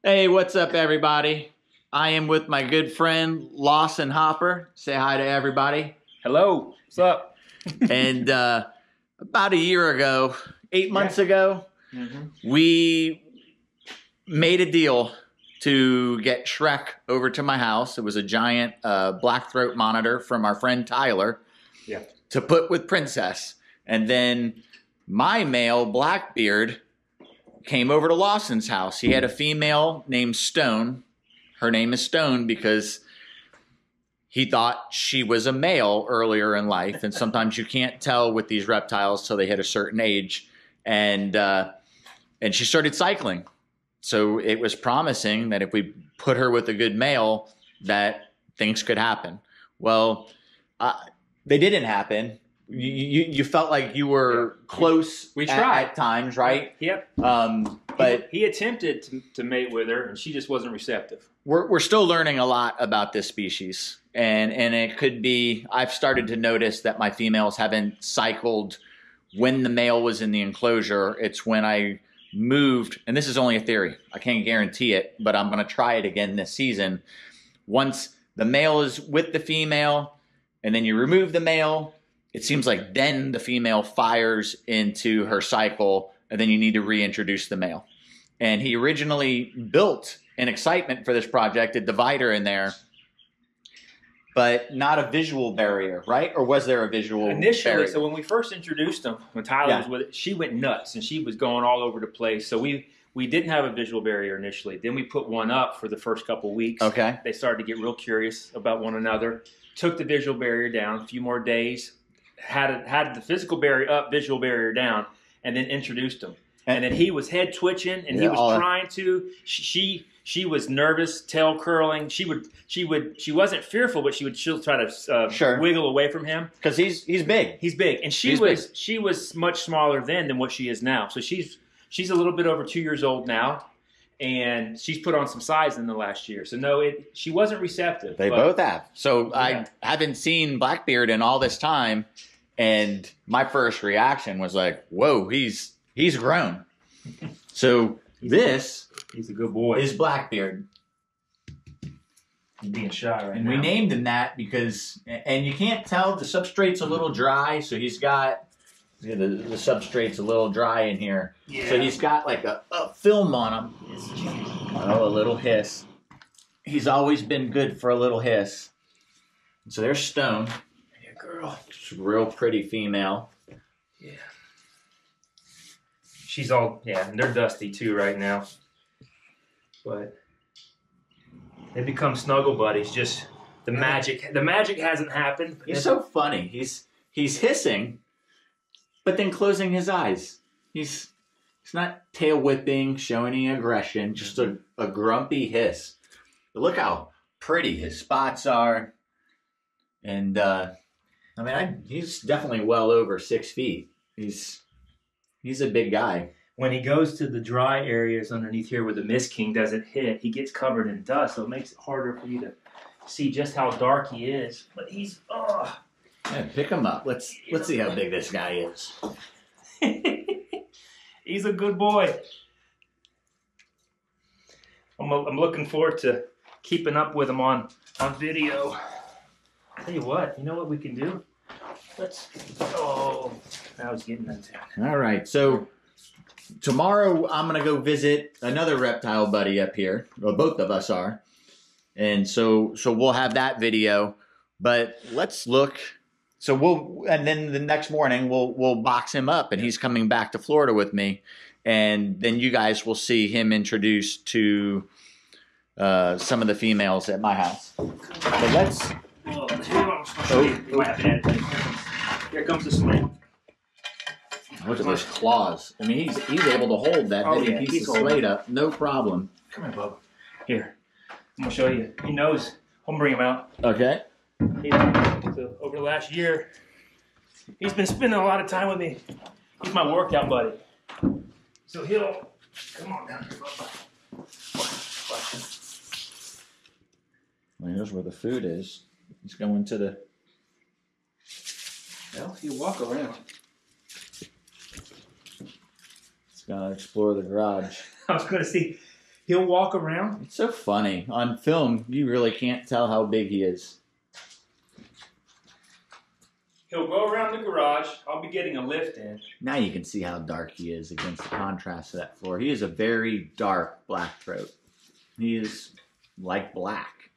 Hey, what's up, everybody? I am with my good friend Lawson Hopper. Say hi to everybody. Hello. What's up? And about a year ago, 8 months ago, we made a deal to get Shrek over to my house. It was a giant black throat monitor from our friend Tyler to put with Princess. And then my male, Blackbeard, came over to Lawson's house. He had a female named Stone. Her name is Stone because he thought she was a male earlier in life. And sometimes you can't tell with these reptiles till they hit a certain age. And she started cycling. So it was promising that if we put her with a good male, that things could happen. Well, they didn't happen. You felt like you were close. We tried at times, right? Yep. But he attempted to mate with her, and she just wasn't receptive. We're still learning a lot about this species, and it could be. I've started to notice that my females haven't cycled when the male was in the enclosure. It's when I moved, and this is only a theory. I can't guarantee it, but I'm going to try it again this season. Once the male is with the female, and then you remove the male, it seems like then the female fires into her cycle, and then you need to reintroduce the male. And he originally built, in excitement for this project, a divider in there, but not a visual barrier, right? Or was there a visual barrier? So when we first introduced him, when Tyler was with it, she went nuts, and she was going all over the place. So we didn't have a visual barrier initially. Then we put one up for the first couple weeks. Okay. They started to get real curious about one another. Took the visual barrier down a few more days. Had the physical barrier up, visual barrier down, and then introduced him. And then he was head twitching, and he was trying to. She was nervous, tail curling. She wasn't fearful, but she would still try to wiggle away from him because he's big. He's big, and she was much smaller then than what she is now. So she's a little bit over 2 years old now, and she's put on some size in the last year. So no, she wasn't receptive. They both have. So I haven't seen Blackbeard in all this time, and my first reaction was like, "Whoa, he's grown." So he's a good boy. Is Blackbeard. He's being shy right now. And we named him that because, and you can't tell, the substrate's a little dry, so he's got, the substrate's a little dry in here. Yeah. So he's got like a film on him. Oh, a little hiss. He's always been good for a little hiss. So there's Stone. Yeah, girl. She's a real pretty female. Yeah. She's all, and they're dusty too right now. But they become snuggle buddies. Just the magic hasn't happened. He's so funny. He's hissing, but then closing his eyes. He's not tail whipping, showing any aggression, just a grumpy hiss. But look how pretty his spots are. And he's definitely well over 6 feet. He's a big guy. When he goes to the dry areas underneath here where the Mist King doesn't hit, he gets covered in dust, so it makes it harder for you to see just how dark he is. But he's, Yeah, pick him up. Let's see how big this guy is. He's a good boy. I'm looking forward to keeping up with him on video. I'll tell you what, you know what we can do? Now he's getting into it. All right, so tomorrow I'm going to go visit another reptile buddy up here. Well, both of us are. And so we'll have that video. But let's look. And then the next morning we'll box him up, and he's coming back to Florida with me. And then you guys will see him introduced to some of the females at my house. But let's... Here comes the slate. Look at those claws. I mean, he's able to hold that big piece of slate up, no problem. Come here, Bubba. Here, I'm gonna show you. He knows. I'm gonna bring him out. Okay. Over the last year, he's been spending a lot of time with me. He's my workout buddy. So come on down here, Bubba. Well, here's where the food is. He's going to the... Well, you walk around. He's gonna explore the garage. I was going to see he'll walk around. It's so funny. On film, you really can't tell how big he is. He'll go around the garage. I'll be getting a lift in. Now you can see how dark he is against the contrast of that floor. He is a very dark black throat. He is like black.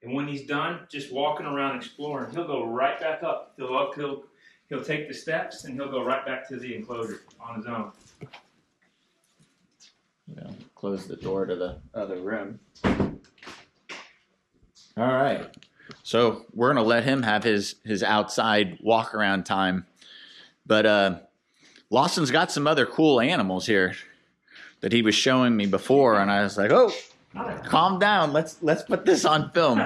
And when he's done just walking around exploring, he'll go right back up. He'll take the steps and he'll go right back to the enclosure on his own. Close the door to the other room. All right. So we're going to let him have his outside walk around time. But Lawson's got some other cool animals here that he was showing me before. And I was like, oh, calm down. Let's put this on film.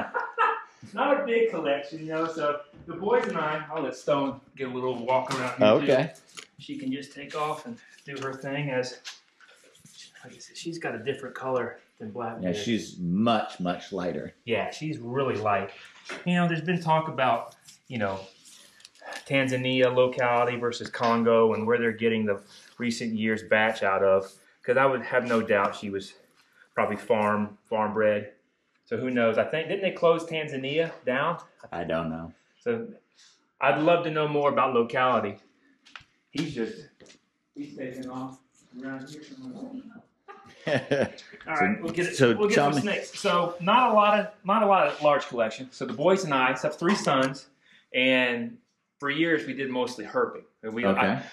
Not a big collection, you know. So the boys and I'll let Stone get a little walk around here. Okay. Too. She can just take off and do her thing as, like I said, she's got a different color than Blackbeard. Yeah, she's much, much lighter. Yeah, she's really light. You know, there's been talk about, you know, Tanzania locality versus Congo and where they're getting the recent years batch out of. Because I would have no doubt she was probably farm bred. So who knows? I think, didn't they close Tanzania down? I don't know. So I'd love to know more about locality. He's taking off around here somewhere. All right, we'll get some snakes. So not a lot of large collection. So the boys and I have 3 sons, and for years we did mostly herping.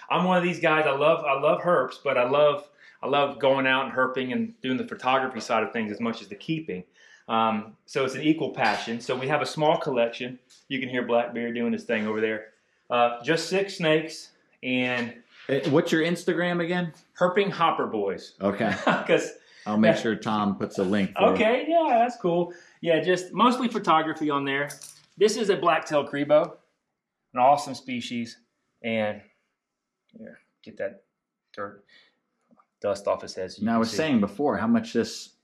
I'm one of these guys. I love herps, but I love going out and herping and doing the photography side of things as much as the keeping. So it's an equal passion. So we have a small collection. You can hear Blackbeard doing his thing over there. Just 6 snakes and. What's your Instagram again? Herping Hopper Boys. Okay. Because I'll make sure Tom puts a link for okay, yeah, that's cool. Yeah, just mostly photography on there. This is a Blacktail Crebo, an awesome species. And here, get that dirt, dust off his head. So now I was saying before how much this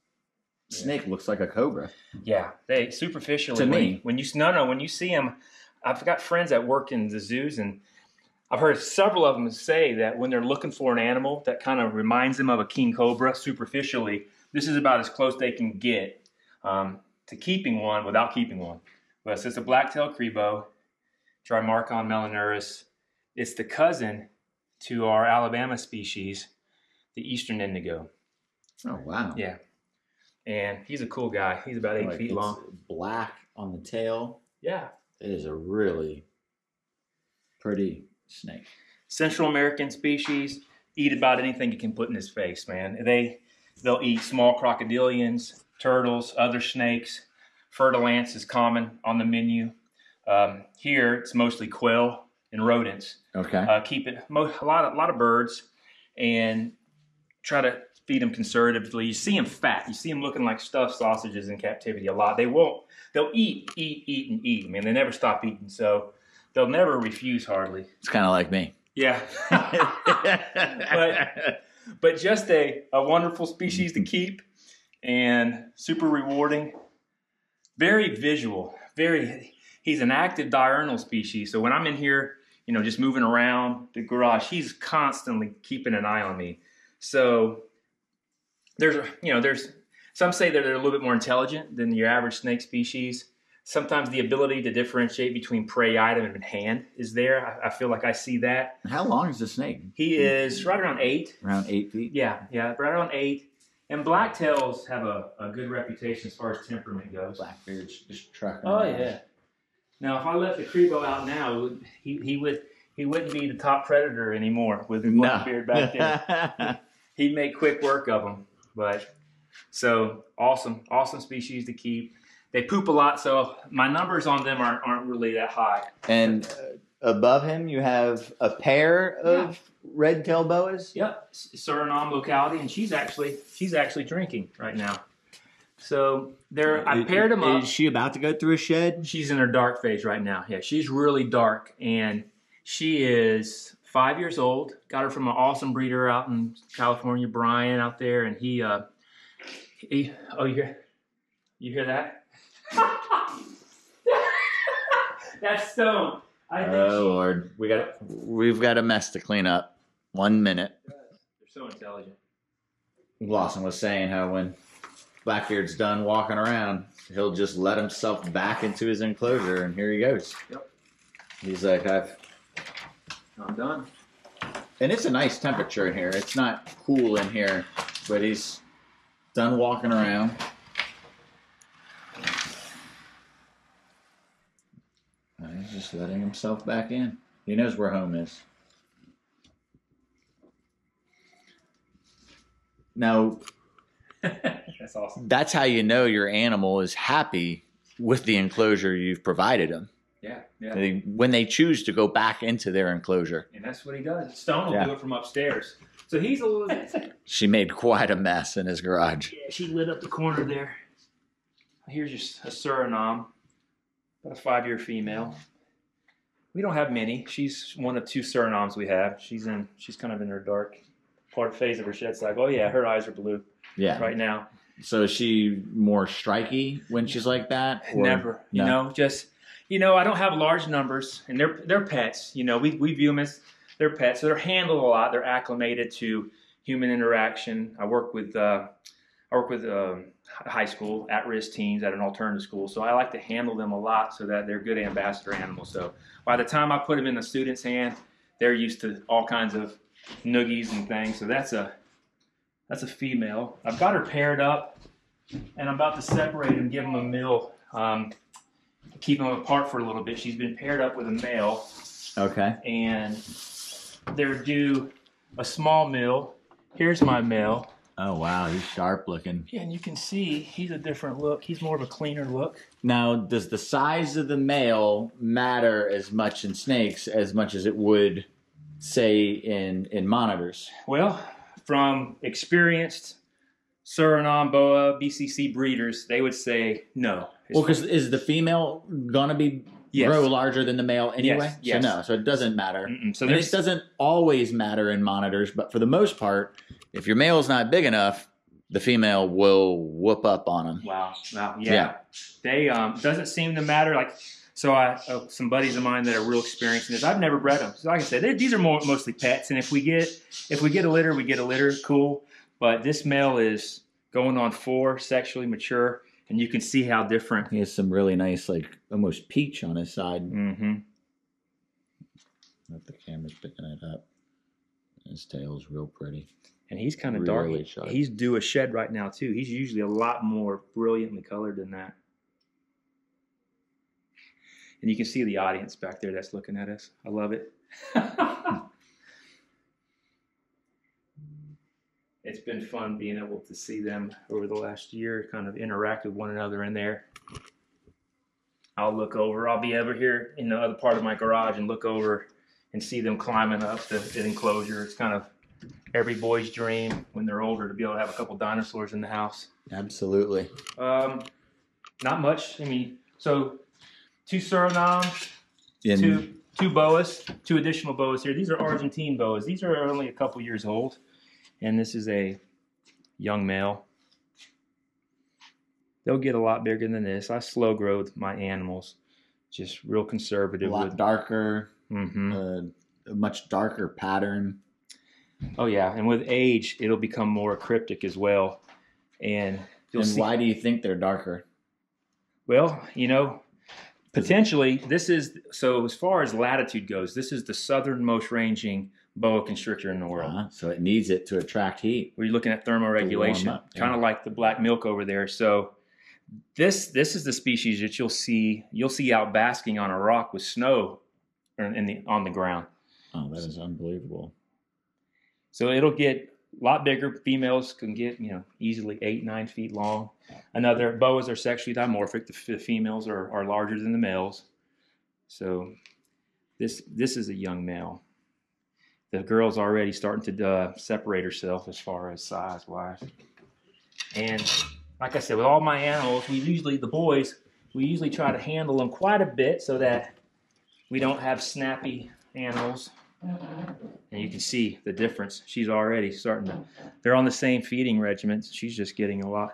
snake looks like a cobra. Yeah, they superficially. To me. When you see them, I've got friends that work in the zoos, and I've heard several of them say that when they're looking for an animal that kind of reminds them of a king cobra superficially, this is about as close they can get to keeping one without keeping one. But so it's a Blacktail Crebo, Trimarchon melanurus. It's the cousin to our Alabama species, the Eastern Indigo. Oh, wow. Yeah. And he's a cool guy. He's about 8 feet long. Black on the tail. Yeah. It is a really pretty snake. Central American species, eat about anything you can put in his face, man. They'll eat small crocodilians, turtles, other snakes. Fertile ants is common on the menu. Here it's mostly quail and rodents. Okay. Keep it a lot of birds, and try to feed them conservatively. You see them fat. You see them looking like stuffed sausages in captivity a lot. They'll eat, and eat. I mean, they never stop eating. So they'll never refuse hardly. It's kind of like me. Yeah. but just a wonderful species to keep and super rewarding. Very visual. He's an active diurnal species. So when I'm in here, you know, just moving around the garage, he's constantly keeping an eye on me. So there's some say that they're a little bit more intelligent than your average snake species. Sometimes the ability to differentiate between prey item and hand is there. I feel like I see that. How long is the snake? He is right around 8. Around 8 feet? Yeah, right around 8. And blacktails have a good reputation as far as temperament goes. Blackbeard's just trucking. Oh, yeah. Now, if I let the Crebo out now, he wouldn't be the top predator anymore with Blackbeard back there. He'd make quick work of them. But so awesome species to keep. They poop a lot, so my numbers on them aren't really that high. And above him, you have a pair of red-tailed boas. Yep, Surinamboa locality, and she's actually drinking right now. So I paired them up. Is she about to go through a shed? She's in her dark phase right now. Yeah, she's really dark, and she is 5 years old. Got her from an awesome breeder out in California, Brian, out there, and he oh, you hear that? That's Stone. Lord, we've got a mess to clean up. 1 minute. They're so intelligent. Lawson was saying how when Blackbeard's done walking around, he'll just let himself back into his enclosure, and here he goes. Yep. He's like, I'm done. And it's a nice temperature in here. It's not cool in here, but he's done walking around. And he's just letting himself back in. He knows where home is. Now, that's awesome. That's how you know your animal is happy with the enclosure you've provided him. Yeah, yeah. When they choose to go back into their enclosure. And that's what he does. Stone will do it from upstairs. So he's a little bit... She made quite a mess in his garage. Yeah, she lit up the corner there. Here's just a Suriname, about a 5-year female. We don't have many. She's one of 2 Surinames we have. She's kind of in her dark phase of her shed cycle. Oh yeah, her eyes are blue. Yeah. Right now. So is she more striky when she's like that? Or? Never. No? I don't have large numbers, and they're pets. We view them as they're pets. So they're handled a lot. They're acclimated to human interaction. I work with high school at-risk teens at an alternative school, so I like to handle them a lot so that they're good ambassador animals. So by the time I put them in the student's hand, they're used to all kinds of noogies and things. So that's a female. I've got her paired up, and I'm about to separate them, give them a meal, keep them apart for a little bit. She's been paired up with a male. Okay. And they're due a small meal. Here's my male. Oh, wow. He's sharp looking. Yeah, and you can see he's a different look. He's more of a cleaner look. Now, does the size of the male matter as much in snakes as much as it would, say, in monitors? Well, from experienced Surinamboa, BCC breeders, they would say no. Well, because is the female going to be grow larger than the male anyway? Yes. So no, so it doesn't matter. So and it doesn't always matter in monitors, but for the most part, if your male's not big enough, the female will whoop up on them. Wow. Yeah. They doesn't seem to matter. Like, so some buddies of mine that are real experienced in this, I've never bred them. So like I said, these are mostly pets, and if we get a litter, we get a litter. Cool. But this male is going on 4, sexually mature, and you can see how different. He has some really nice, like almost peach on his side. Mm-hmm. If the camera's picking it up, his tail's real pretty. And he's kind of dark. He's due a shed right now, too. He's usually a lot more brilliantly colored than that. And you can see the audience back there that's looking at us. I love it. It's been fun being able to see them over the last year, kind of interact with one another in there. I'll look over. I'll be over here in the other part of my garage and look over and see them climbing up the enclosure. It's kind of every boy's dream when they're older to be able to have a couple dinosaurs in the house. Absolutely. Not much. I mean, so 2 Surinames, two Boas, 2 additional Boas here. These are Argentine Boas. These are only a couple years old, and this is a young male. They'll get a lot bigger than this. I slow grow my animals, just real conservative. A lot darker, mm-hmm. A much darker pattern. Oh yeah, and with age, it'll become more cryptic as well. And why do you think they're darker? Well, potentially this is, so as far as latitude goes, this is the southernmost ranging boa constrictor in the world. So it needs it to attract heat. We're looking at thermoregulation, kind of like the black milk over there. So this is the species that you'll see out basking on a rock with snow on the ground. Oh, that is unbelievable. So it'll get a lot bigger. Females can get, easily 8-9 feet long. Boas are sexually dimorphic. The females are larger than the males. So this is a young male. The girl's already starting to separate herself as far as size-wise. And like I said, with all my animals, we usually try to handle them quite a bit so that we don't have snappy animals. And you can see the difference. She's already they're on the same feeding regimens. She's just getting a lot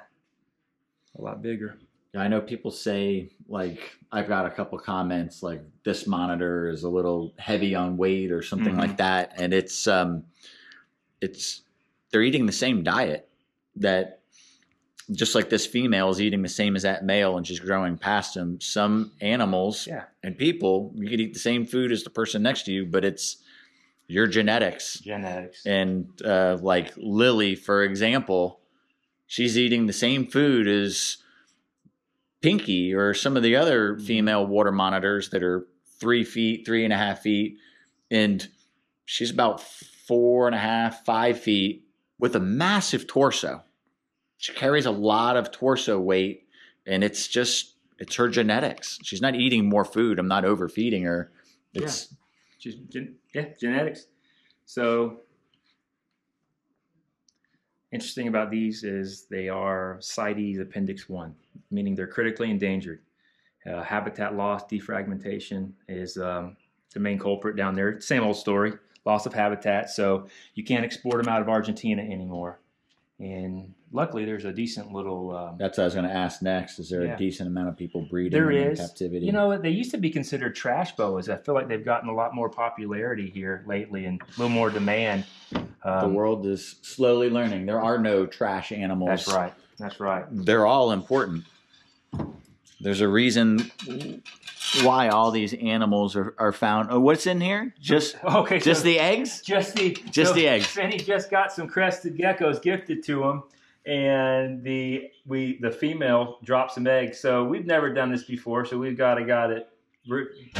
bigger. I know people say, like, I've got a couple comments like this monitor is a little heavy on weight or something mm-hmm. like that. And they're eating the same diet that just like this female is eating the same as that male and just growing past him. Some animals and people, you could eat the same food as the person next to you, but it's your genetics. And like Lily, for example, she's eating the same food as Pinky or some of the other female water monitors that are 3 feet, 3.5 feet. And she's about 4.5, 5 feet with a massive torso. She carries a lot of torso weight, and it's her genetics. She's not eating more food. I'm not overfeeding her. It's genetics. So interesting about these is they are CITES Appendix 1, meaning they're critically endangered. Habitat loss, defragmentation is the main culprit down there. Same old story, loss of habitat. So you can't export them out of Argentina anymore. And luckily, there's a decent little... That's what I was going to ask next. Is there a decent amount of people breeding in captivity? You know, they used to be considered trash boas. I feel like they've gotten a lot more popularity here lately and a little more demand. The world is slowly learning. There are no trash animals. That's right. They're all important. There's a reason why all these animals are found. Oh, what's in here? Just the eggs? Just the eggs. Finney just got some crested geckos gifted to him, and the female dropped some eggs. So we've never done this before, so we've got it.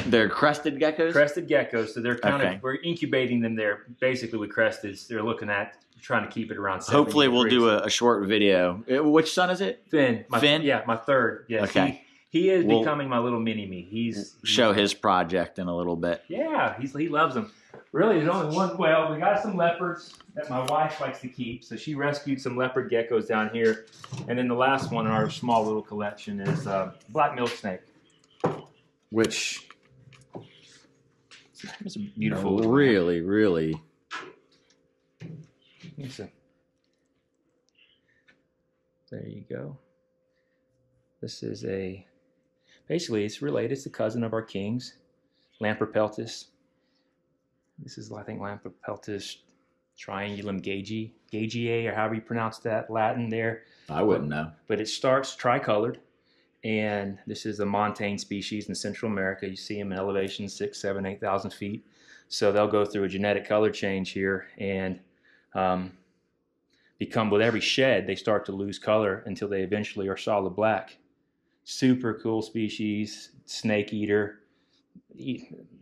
They're crested geckos? Crested geckos. So they're we're incubating them there basically with cresteds. They're looking at trying to keep it around 70 Hopefully we'll degrees. do a short video. Which son is it? Finn. Finn? Yeah, my third. Yes. Okay. He is becoming my little mini-me. He's show his project in a little bit. Yeah, he loves them. Really, there's only one. Well, we got some leopards that my wife likes to keep, so she rescued some leopard geckos down here. And then the last one in our small little collection is black milk snake, which is a beautiful. Really. There you go. This is basically it's related. It's the cousin of our kings, Lamprepeltis. This is, I think, Lamprepeltis triangulum gagiae, or however you pronounce that Latin there. I wouldn't know. But it starts tricolored, and this is a montane species in Central America. You see them in elevation 6,000, 7,000, 8,000 feet. So they'll go through a genetic color change here and become, with every shed, they start to lose color until they eventually are solid black. Super cool species, snake eater.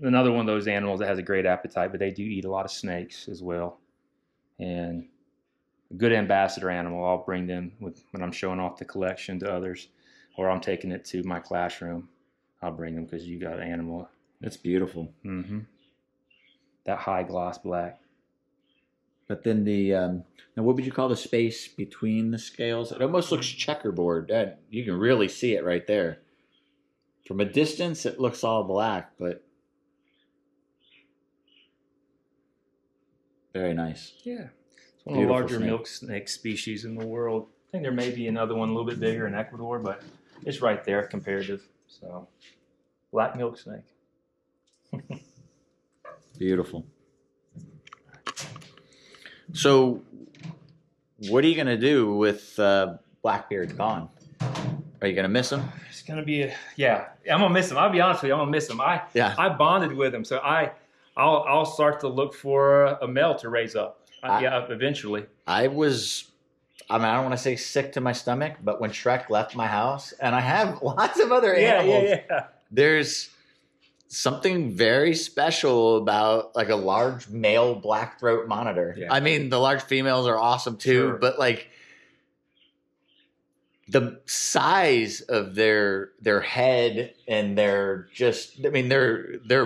Another one of those animals that has a great appetite, but they do eat a lot of snakes as well. And a good ambassador animal. I'll bring them when I'm showing off the collection to others, or I'm taking it to my classroom. I'll bring them because you got an animal. That's beautiful. Mm-hmm. That high gloss black. But then now what would you call the space between the scales? It almost looks checkerboard. You can really see it right there. From a distance, it looks all black, but very nice. Yeah. It's one of the larger milk snake species in the world. I think there may be another one a little bit bigger in Ecuador, but it's right there comparative. So, black milk snake. Beautiful. So, what are you going to do with Blackbeard gone? Are you going to miss him? It's going to be I'm going to miss him. I'll be honest with you, I'm going to miss him. I bonded with him, so I'll start to look for a male to raise up. Eventually. I don't want to say sick to my stomach, but when Shrek left my house, and I have lots of other animals, there's something very special about like a large male black throat monitor. Yeah. I mean, the large females are awesome too, but like the size of their head and they're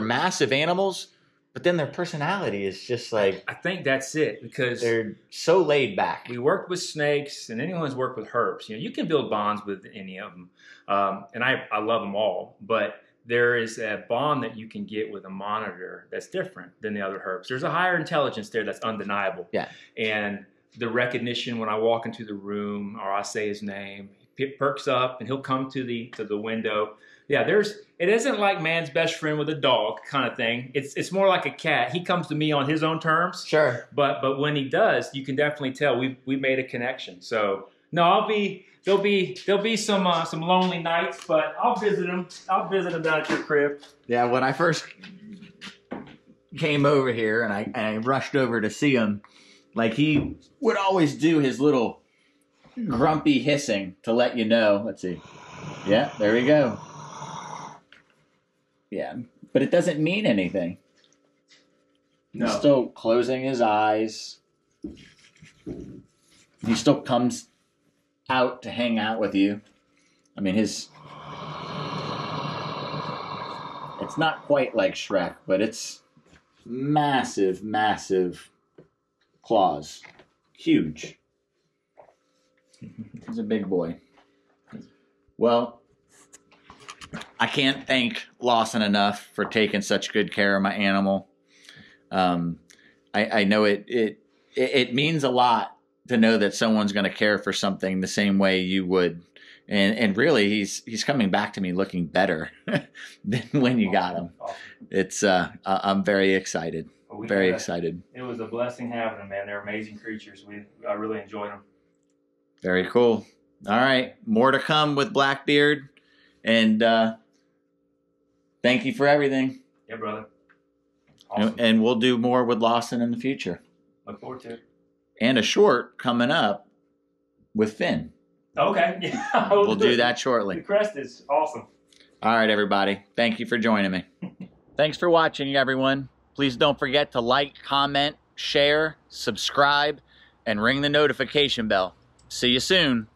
massive animals, but then their personality is just like, I think that's it, because they're so laid back. We worked with snakes, and anyone who's worked with herps, you can build bonds with any of them. And I love them all, but there is a bond that you can get with a monitor that's different than the other herps. There's a higher intelligence there that's undeniable. Yeah. And the recognition when I walk into the room or I say his name, he perks up and he'll come to the window. Yeah, it isn't like man's best friend with a dog kind of thing. It's more like a cat. He comes to me on his own terms. Sure. But when he does, you can definitely tell we made a connection. So No, there'll be some lonely nights, but I'll visit them. I'll visit them down at your crib. Yeah, when I first came over here and I rushed over to see him, like he would always do his little grumpy hissing to let you know. Let's see. Yeah, there we go. Yeah, but it doesn't mean anything. No. He's still closing his eyes. He still comes out to hang out with you. I mean, it's not quite like Shrek, but it's massive, massive claws. Huge. He's a big boy. Well, I can't thank Lawson enough for taking such good care of my animal. I know it means a lot to know that someone's going to care for something the same way you would. And really, he's coming back to me looking better than when you got him. It's I'm very excited. Very excited. It was a blessing having them, man. They're amazing creatures. I really enjoyed them. Very cool. All right, more to come with Blackbeard, and thank you for everything. Yeah, brother. Awesome. And we'll do more with Lawson in the future. Look forward to it. And a short coming up with Finn. Okay. Yeah, we'll do that shortly. The crest is awesome. All right, everybody. Thank you for joining me. Thanks for watching, everyone. Please don't forget to like, comment, share, subscribe, and ring the notification bell. See you soon.